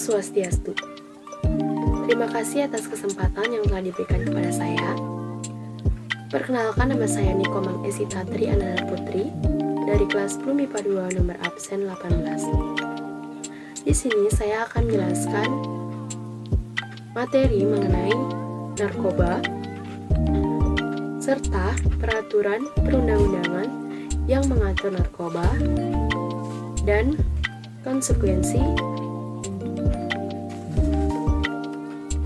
Swastiastu. Terima kasih atas kesempatan yang telah diberikan kepada saya. Perkenalkan, nama saya Niko Mangesita Tri Ananda Putri dari kelas 10 MIPA 2 nomor absen 18. Di sini saya akan menjelaskan materi mengenai narkoba serta peraturan perundang-undangan yang mengatur narkoba dan konsekuensi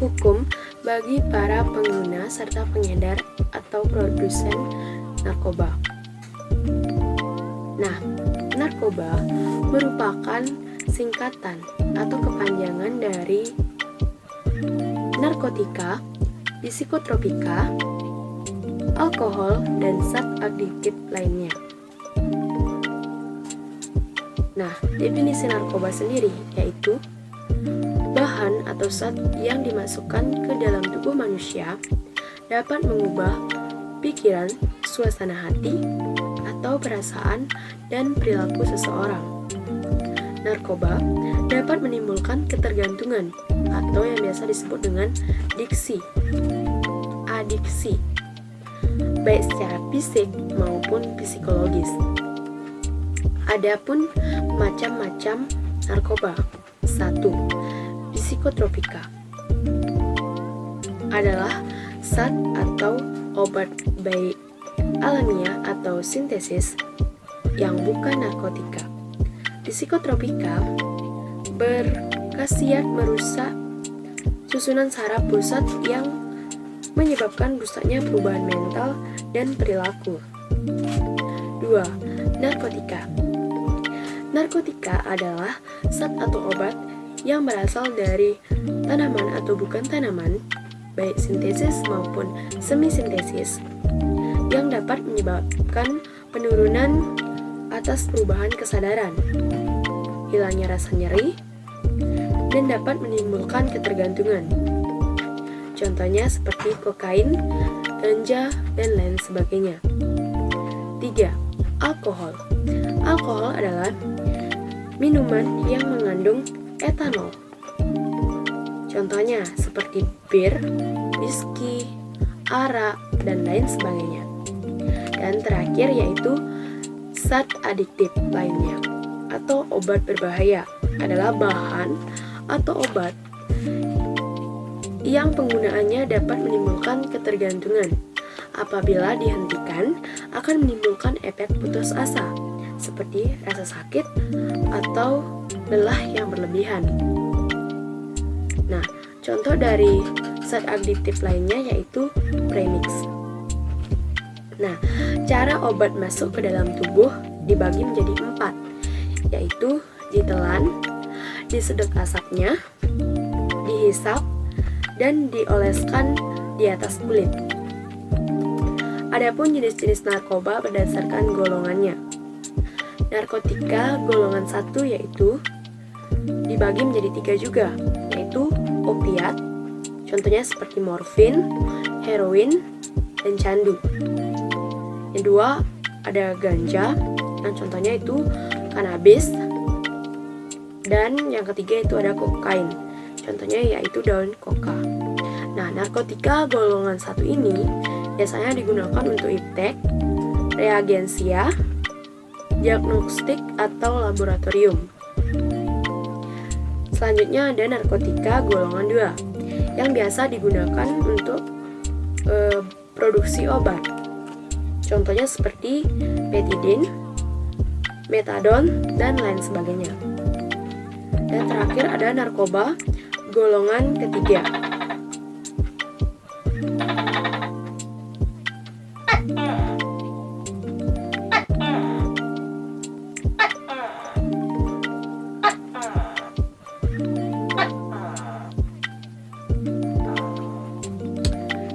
hukum bagi para pengguna serta pengedar atau produsen narkoba. Nah, narkoba merupakan singkatan atau kepanjangan dari narkotika, psikotropika, alkohol, dan zat adiktif lainnya. Nah, definisi narkoba sendiri yaitu bahan atau zat yang dimasukkan ke dalam tubuh manusia dapat mengubah pikiran, suasana hati, atau perasaan dan perilaku seseorang. Narkoba dapat menimbulkan ketergantungan atau yang biasa disebut dengan adiksi, baik secara fisik maupun psikologis. Adapun macam-macam narkoba. 1. Psikotropika adalah zat atau obat baik alamiah atau sintesis yang bukan narkotika. Psikotropika berkhasiat merusak susunan saraf pusat yang menyebabkan rusaknya perubahan mental dan perilaku. 2. Narkotika. Narkotika adalah zat atau obat yang berasal dari tanaman atau bukan tanaman, baik sintesis maupun semi-sintesis, yang dapat menyebabkan penurunan atas perubahan kesadaran, hilangnya rasa nyeri, dan dapat menimbulkan ketergantungan. Contohnya seperti kokain, ganja, dan lain sebagainya. 3. Alkohol. Alkohol adalah minuman yang mengandung etanol. Contohnya seperti bir, whisky, arak, dan lain sebagainya. Dan terakhir yaitu zat adiktif lainnya atau obat berbahaya adalah bahan atau obat yang penggunaannya dapat menimbulkan ketergantungan. Apabila dihentikan akan menimbulkan efek putus asa seperti rasa sakit atau lelah yang berlebihan. Nah, contoh dari zat adiktif lainnya yaitu premix. Nah, cara obat masuk ke dalam tubuh dibagi menjadi 4, yaitu ditelan, disedot asapnya, dihisap, dan dioleskan di atas kulit. Adapun jenis-jenis narkoba berdasarkan golongannya. Narkotika golongan 1 yaitu dibagi menjadi 3 juga, yaitu opiat, contohnya seperti morfin, heroin, dan candu. Yang 2 ada ganja, yang contohnya itu kanabis, dan yang ketiga itu ada kokain, contohnya yaitu daun koka. Nah, narkotika golongan 1 ini biasanya digunakan untuk iptek, reagensia, diagnostik, atau laboratorium. Selanjutnya ada narkotika golongan 2 yang biasa digunakan untuk produksi obat. Contohnya seperti betidin, metadon, dan lain sebagainya. Dan terakhir ada narkoba golongan ketiga.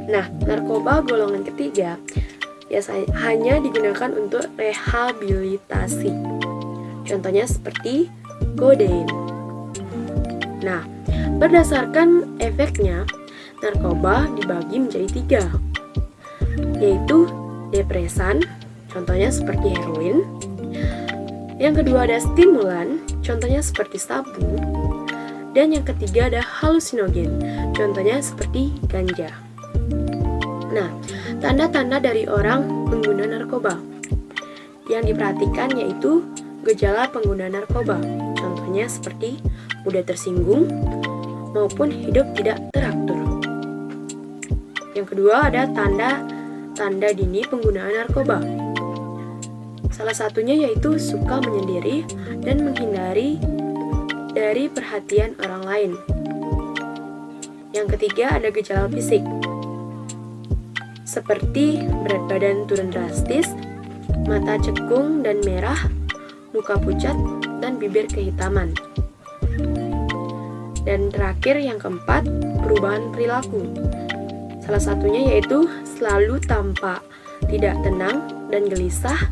Nah, narkoba golongan ketiga biasanya hanya digunakan untuk rehabilitasi. Contohnya seperti kodein. Nah, berdasarkan efeknya, narkoba dibagi menjadi 3, yaitu depresan, contohnya seperti heroin. Yang kedua ada stimulan, contohnya seperti sabu. Dan yang ketiga ada halusinogen, contohnya seperti ganja. Nah, tanda-tanda dari orang pengguna narkoba yang diperhatikan yaitu gejala pengguna narkoba, contohnya seperti mudah tersinggung maupun hidup tidak teratur. Yang kedua ada tanda dini penggunaan narkoba. Salah satunya yaitu suka menyendiri dan menghindari dari perhatian orang lain. Yang ketiga ada gejala fisik, seperti berat badan turun drastis, mata cekung dan merah, muka pucat, dan bibir kehitaman. Dan terakhir yang keempat, perubahan perilaku. Salah satunya yaitu selalu tampak tidak tenang dan gelisah,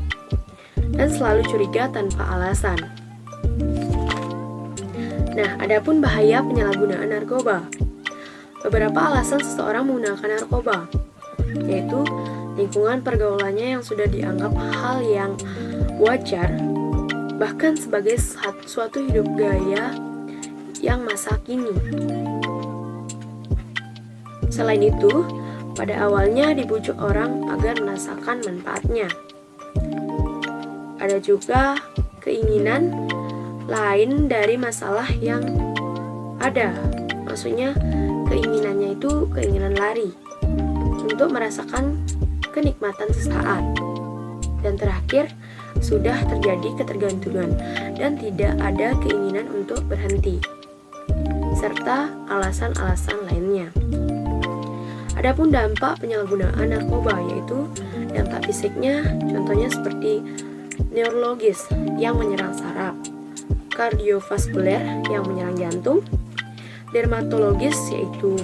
dan selalu curiga tanpa alasan. Nah, adapun bahaya penyalahgunaan narkoba. Beberapa alasan seseorang menggunakan narkoba, yaitu lingkungan pergaulannya yang sudah dianggap hal yang wajar, bahkan sebagai suatu hidup gaya yang masa kini. Selain itu, pada awalnya dibujuk orang agar merasakan manfaatnya. Ada juga keinginan lain dari masalah yang ada. Maksudnya keinginannya itu keinginan lari untuk merasakan kenikmatan sesaat. Dan terakhir, sudah terjadi ketergantungan dan tidak ada keinginan untuk berhenti, serta alasan-alasan lainnya. Adapun dampak penyalahgunaan narkoba yaitu dampak fisiknya, contohnya seperti neurologis yang menyerang saraf, kardiovaskuler yang menyerang jantung, dermatologis yaitu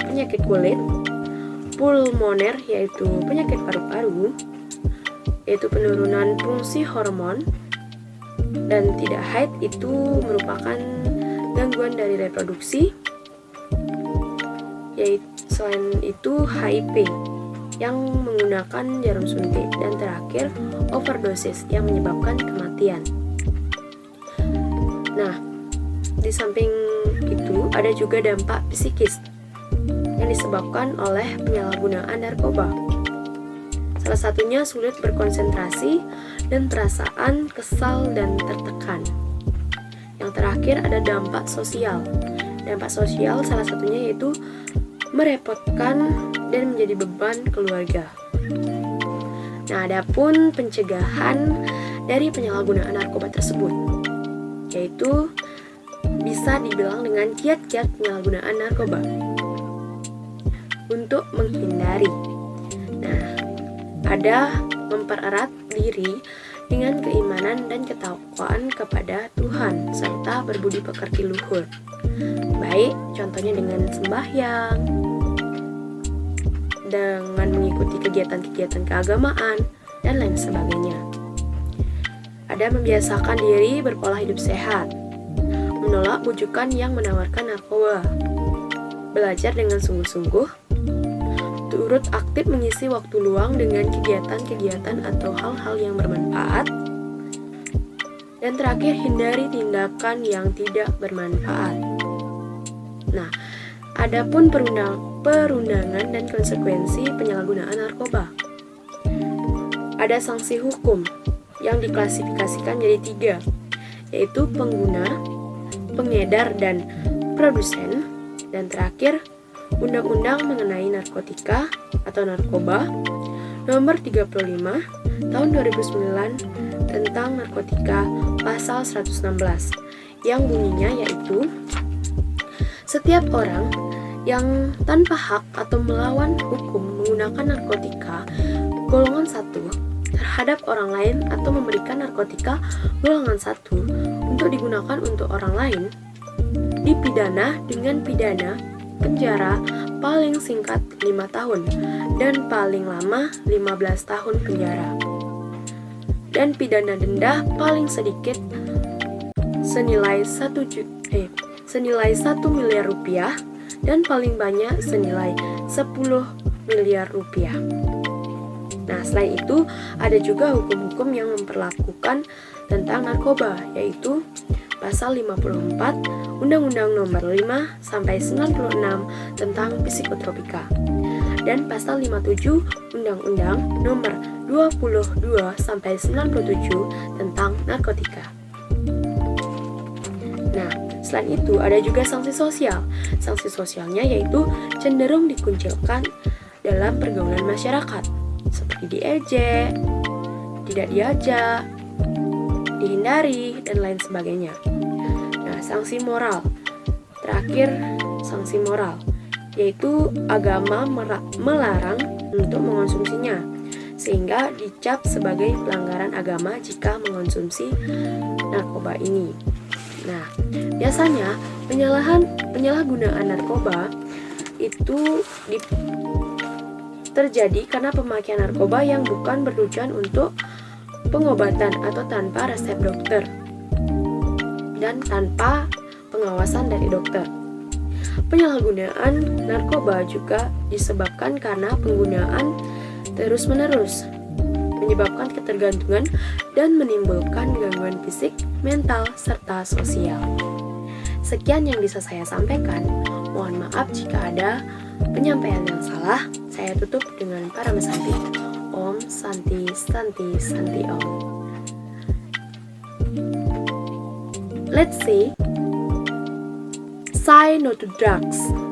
penyakit kulit, pulmoner yaitu penyakit paru-paru, yaitu penurunan fungsi hormon, dan tidak haid itu merupakan gangguan dari reproduksi, yaitu selain itu HIV yang menggunakan jarum suntik, dan terakhir overdosis yang menyebabkan kematian. Nah, di samping itu ada juga dampak psikis yang disebabkan oleh penyalahgunaan narkoba. Salah satunya sulit berkonsentrasi dan perasaan kesal dan tertekan. Yang terakhir ada dampak sosial. Dampak sosial salah satunya yaitu merepotkan dan menjadi beban keluarga. Nah, adapun pencegahan dari penyalahgunaan narkoba tersebut, yaitu bisa dibilang dengan kiat-kiat penyalahgunaan narkoba untuk menghindari. Nah, ada mempererat diri dengan keimanan dan ketakwaan kepada Tuhan serta berbudi pekerti luhur. Baik, contohnya dengan sembahyang, dengan mengikuti kegiatan-kegiatan keagamaan, dan lain sebagainya. Ada membiasakan diri berpola hidup sehat, menolak bujukan yang menawarkan narkoba, belajar dengan sungguh-sungguh, turut aktif mengisi waktu luang dengan kegiatan-kegiatan atau hal-hal yang bermanfaat, dan terakhir hindari tindakan yang tidak bermanfaat. Nah, adapun perundangan dan konsekuensi penyalahgunaan narkoba. Ada sanksi hukum yang diklasifikasikan jadi 3, yaitu pengguna, pengedar, dan produsen. Dan terakhir, Undang-Undang mengenai narkotika atau narkoba Nomor 35 Tahun 2009 tentang narkotika Pasal 116 yang bunyinya yaitu setiap orang yang tanpa hak atau melawan hukum menggunakan narkotika golongan 1 terhadap orang lain atau memberikan narkotika golongan 1 untuk digunakan untuk orang lain dipidana dengan pidana penjara paling singkat 5 tahun dan paling lama 15 tahun penjara, dan pidana denda paling sedikit senilai 1 miliar rupiah dan paling banyak senilai 10 miliar rupiah. Nah, selain itu ada juga hukum-hukum yang memperlakukan tentang narkoba, yaitu Pasal 54 Undang-Undang Nomor 5 sampai 96 tentang psikotropika dan Pasal 57 Undang-Undang Nomor 22 sampai 97 tentang narkotika. Nah, selain itu ada juga sanksi sosial. Sanksi sosialnya yaitu cenderung dikucilkan dalam pergaulan masyarakat, seperti diejek, tidak diajak, dihindari, dan lain sebagainya. Nah, sanksi moral. Terakhir, sanksi moral, yaitu agama melarang untuk mengonsumsinya, sehingga dicap sebagai pelanggaran agama jika mengonsumsi narkoba ini. Nah, biasanya penyalahgunaan narkoba itu terjadi karena pemakaian narkoba yang bukan bertujuan untuk pengobatan atau tanpa resep dokter dan tanpa pengawasan dari dokter. Penyalahgunaan narkoba juga disebabkan karena penggunaan terus-menerus, menyebabkan ketergantungan dan menimbulkan gangguan fisik, mental, serta sosial. Sekian yang bisa saya sampaikan. Mohon maaf jika ada penyampaian yang salah. Saya tutup dengan Parama Santi. Om Santi Santi Santi Om. Let's say no to drugs.